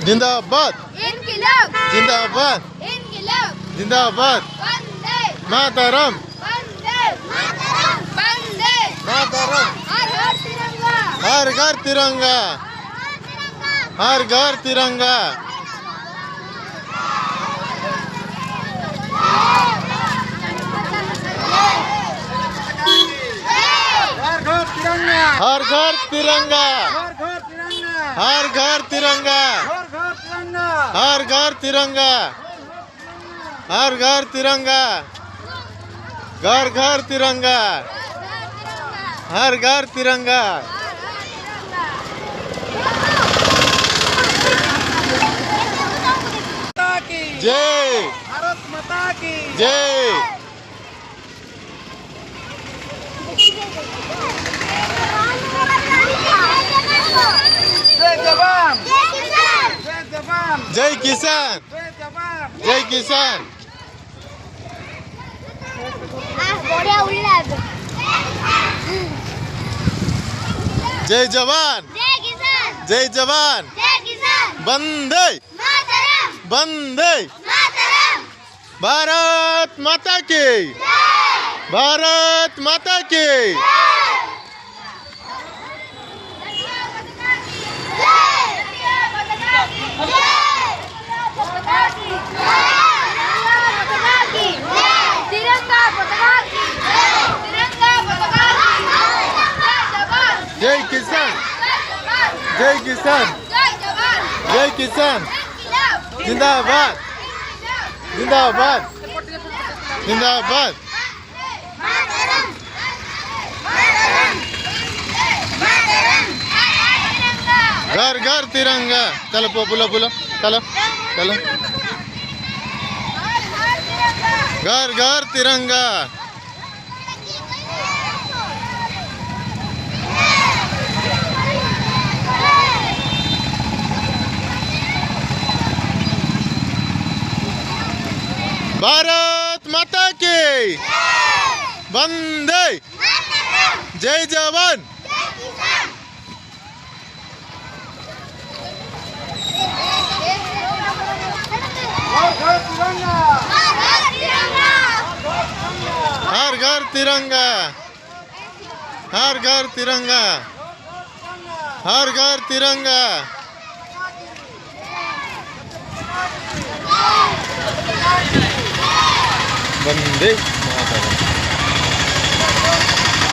जिंदाबाद इनकिलाब जिंदाबाद इनकिलाब जिंदाबाद वंदे मातरम वंदे मातरम वंदे मातरम हर घर तिरंगा हर घर तिरंगा हर घर तिरंगा हर घर तिरंगा हर घर तिरंगा हर घर तिरंगा हर घर तिरंगा घर घर तिरंगा हर घर तिरंगा जय भारत माता की जय जय जवान जय किसान जय जवान जय किसान जय जवान जय किसान बढिया उल्लास जय जवान जय किसान जय जवान जय किसान वंदे मातरम वंदे मातरम भारत माता की भारत माता की जय किसान जय किसान जय किसान जिंदाबाद जिंदाबाद जिंदाबाद घर घर तिरंगा चलो पुला पुला चलो चलो घर घर तिरंगा भारत माता की वंदे जय जवान हर घर तिरंगा हर घर तिरंगा हर घर तिरंगा वंदे मातरम